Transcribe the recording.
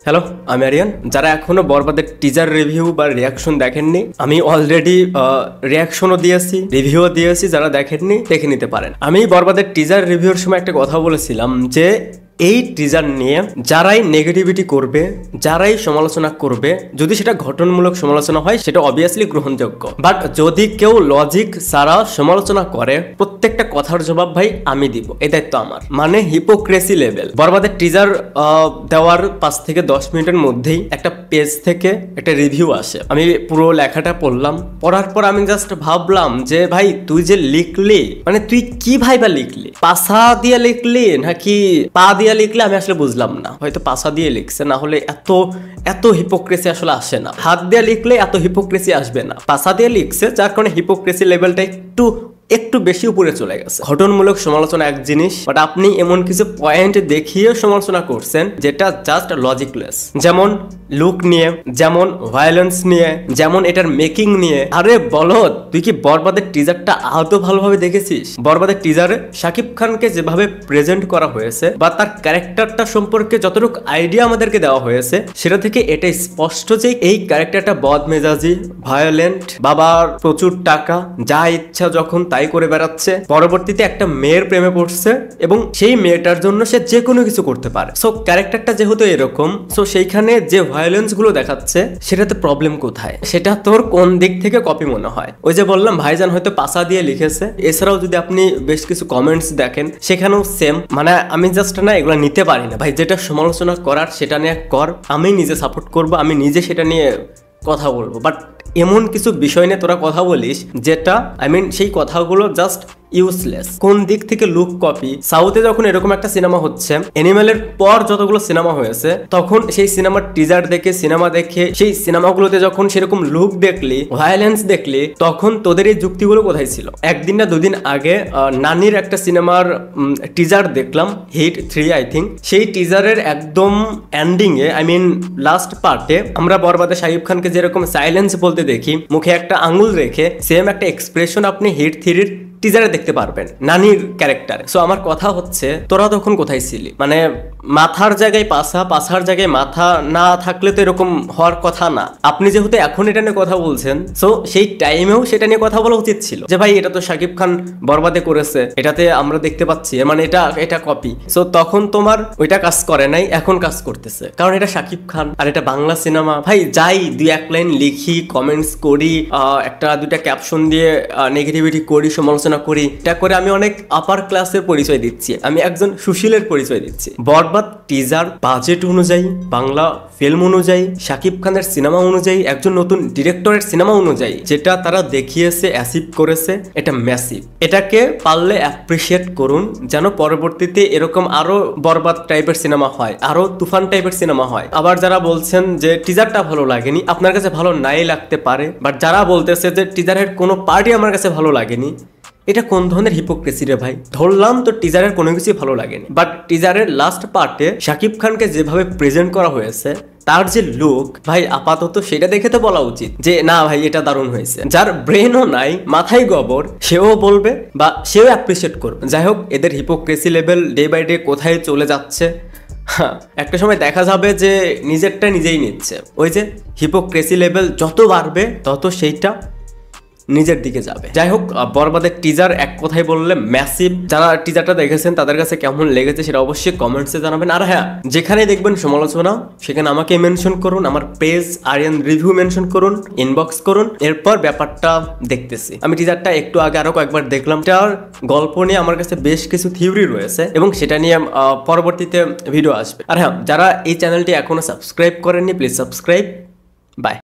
Hello, আমি আরিয়ান। যারা এখনো বরবাদের টিজার রিভিউ বা রিয়াকশন দেখেননি, আমি অলরেডি রিয়াকশনও দিয়েছি, রিভিউও দিয়েছি। যারা দেখেননি দেখে নিতে পারেন। আমি বরবাদের টিজার রিভিউর সময় একটা কথা বলেছিলাম যে এই টিজার নিয়ে যারাই নেগেটিভিটি করবে, যারাই সমালোচনা করবে, যদি সেটা ঘটনামূলক সমালোচনা হয় সেটা অবভিয়াসলি গ্রহণযোগ্য। বাট যদি কেউ লজিক ছাড়া সমালোচনা করে, প্রত্যেকটা কথার জবাব ভাই আমি দিব, এই দায়িত্ব আমার। মানে হিপোক্রেসি লেভেল। বরবাদের টিজার দেওয়ার 5 থেকে 10 মিনিটের মধ্যেই একটা পেজ থেকে একটা রিভিউ আসে। আমি পুরো লেখাটা পড়লাম। পড়ার পর আমি জাস্ট ভাবলাম যে ভাই তুই যে লিখলি, মানে তুই কি ভাইবা লিখলি? পাছা দিয়ে লিখলি নাকি পা দিয়ে লিখলে? আমি আসলে বুঝলাম না। হয়তো পাছা দিয়ে লিখছে, না হলে এত হিপোক্রেসি আসলে আসে না। হাত দিয়ে লিখলে এত হিপোক্রেসি আসবে না। পাছা দিয়ে লিখছে, যার কারণে হিপোক্রেসি লেভেলটা একটু বেশি উপরে চলে গেছে। ঘটনামূলক সমালোচনা এক জিনিস, বাট আপনি এমন কিছু পয়েন্ট দেখিয়ে সমালোচনা করছেন যেটা জাস্ট লজিকলেস। যেমন লুক নিয়ে, যেমন ভায়োলেন্স নিয়ে, যেমন এটার মেকিং নিয়ে। আরে বলো, তুই কি বরবাদের টিজারটা আদৌ ভালোভাবে দেখেছিস? বরবাদের টিজারে শাকিব খানকে যেভাবে প্রেজেন্ট করা হয়েছে বা তার ক্যারেক্টারটা সম্পর্কে যতটুকু আইডিয়া আমাদেরকে দেওয়া হয়েছে, সেটা থেকে এটাই স্পষ্ট যে এই ক্যারেক্টারটা বদমেজাজি, ভায়োলেন্ট, বাবার প্রচুর টাকা, যা ইচ্ছা যখন তাই করে বেড়াচ্ছে। পরবর্তীতে একটা মেয়ের প্রেমে পড়ছে এবং সেই মেয়েটার জন্য সে যে কোনো কিছু করতে পারে। সো ক্যারেক্টারটা যেহেতু এরকম, সো সেইখানে যে ভায়োলেন্স গুলো দেখাচ্ছে সেটাতে প্রবলেম কোথায়? সেটা তোর কোন দিক থেকে কপি মনে হয়? ওই যে বললাম ভাইজান হয়তো পাছা দিয়ে লিখেছে। এছাড়াও যদি আপনি বেশ কিছু কমেন্টস দেখেন, সেখানেও সেম। মানে আমি জাস্ট না এগুলো নিতে পারি না ভাই। যেটা সমালোচনা করার সেটা নিয়ে কর, আমি নিজে সাপোর্ট করব, আমি নিজে সেটা নিয়ে কথা বলবো। বাট এমন কিছু বিষয় নিয়ে তোরা কথা বলিস যেটা সেই কথাগুলো জাস্ট ইউজলেস। কোন দিক থেকে লুক কপি? সাউথে যখন এরকম একটা সিনেমা হচ্ছে, অ্যানিমেলের পর যতগুলো সিনেমা হয়েছে, তখন সেই সিনেমার টিজার দেখে, সিনেমা দেখে, সেই সিনেমাগুলোতে যখন সেরকম লুক দেখলি, ভায়োলেন্স দেখলি, তখন তোদের এই যুক্তিগুলো কোথায় ছিল? একদিন না দুদিন আগে নানির একটা সিনেমার টিজার দেখলাম, হিট 3 আই থিঙ্ক। সেই টিজারের একদম এন্ডিং এ, লাস্ট পার্টে আমরা বরবাদে শাকিব খানকে যেরকম সাইলেন্স বলতে দেখি, মুখে একটা আঙুল রেখে, সেম একটা এক্সপ্রেশন আপনি হিট 3-র টিজারে দেখতে পারবেন নানির ক্যারেক্টার। সো আমার কথা হচ্ছে, তোরা তখন কোথায় ছিলি? মানে মাথার জায়গায় পাছা, পাছার জায়গায় মাথা না থাকলে তো এরকম হওয়ার কথা না। আপনি যেহেতু এখন এটা নিয়ে কথা বলছেন, সো সেই টাইমেও সেটা নিয়ে কথা বলা উচিত ছিল যে ভাই এটা তো শাকিব খান বরবাদে করেছে, এটাতে আমরা দেখতে পাচ্ছি, মানে এটা কপি। সো তখন তোমার ওইটা কাজ করে নাই, এখন কাজ করতেছে, কারণ এটা শাকিব খান আর এটা বাংলা সিনেমা। ভাই যাই 2-1 লাইন লিখি, কমেন্টস করি, 1-2টা ক্যাপশন দিয়ে নেগেটিভিটি করি, সমালোচনা করি, এটা করে আমি অনেক আপার ক্লাসের পরিচয় দিচ্ছি, আমি একজন সুশীলের পরিচয় দিচ্ছি। বরবাদ টিজার বাজেট অনুযায়ী, বাংলা ফিল্ম অনুযায়ী, শাকিব খানের সিনেমা অনুযায়ী, একজন নতুন ডিরেক্টরের সিনেমা অনুযায়ী যেটা তারা দেখিয়েছে, অ্যাচিভ করেছে, এটা ম্যাসিভ। এটাকে পারলে অ্যাপ্রিসিয়েট করুন, যেন পরবর্তীতে এরকম আরো বরবাদ টাইপের সিনেমা হয়, আরো তুফান টাইপের সিনেমা হয়। আবার যারা বলছেন যে টিজারটা ভালো লাগেনি, আপনার কাছে ভালো নাই লাগতে পারে, বাট যারা বলতেছে যে টিজারের কোনো পার্টি আমার কাছে ভালো লাগেনি, এটা কোন ধরনের হিপোক্রেসি রে ভাই? ধরলাম তো টিজারের কোনো কিছুই ভালো লাগেনি, বাট টিজারের লাস্ট পার্টে শাকিব খানকে যেভাবে প্রেজেন্ট করা হয়েছে, তার যে লুক, ভাই আপাতত সেটা দেখে তো বলা উচিত যে না ভাই এটা দারুণ হয়েছে। যার ব্রেনও নাই, মাথায় গোবর, সেও বলবে বা সেও অ্যাপ্রিসিয়েট করবে। যাই হোক, এদের hypocrisy level day by day কোথায় চলে যাচ্ছে। হ্যাঁ, একটা সময় দেখা যাবে যে নিজেরটা নিজেই নিচ্ছে। ওই যে হিপোক্রেসি লেভেল যত বাড়বে তত সেইটা নিজের দিকে যাবে। যাই হোক, বরবাদের টিজার এক কথায় বললে ম্যাসিভ। যারা টিজারটা দেখেছেন তাদের কাছে কেমন লেগেছে সেটা অবশ্যই কমেন্টসে জানাবেন। আর হ্যাঁ, যেখানে দেখবেন সমালোচনা সেখানে আমাকে মেনশন করুন, আমার পেজ আরিয়ান রিভিউ মেনশন করুন, ইনবক্স করুন, এরপর ব্যাপারটা দেখতেছি। আমি টিজারটা একটু আগে আরো কয়েকবার দেখলাম। এটার গল্প নিয়ে আমার কাছে বেশ কিছু থিওরি রয়েছে এবং সেটা নিয়ে পরবর্তীতে ভিডিও আসবে। আর হ্যাঁ, যারা এই চ্যানেলটি এখনো সাবস্ক্রাইব করেননি, প্লিজ সাবস্ক্রাইব। বাই।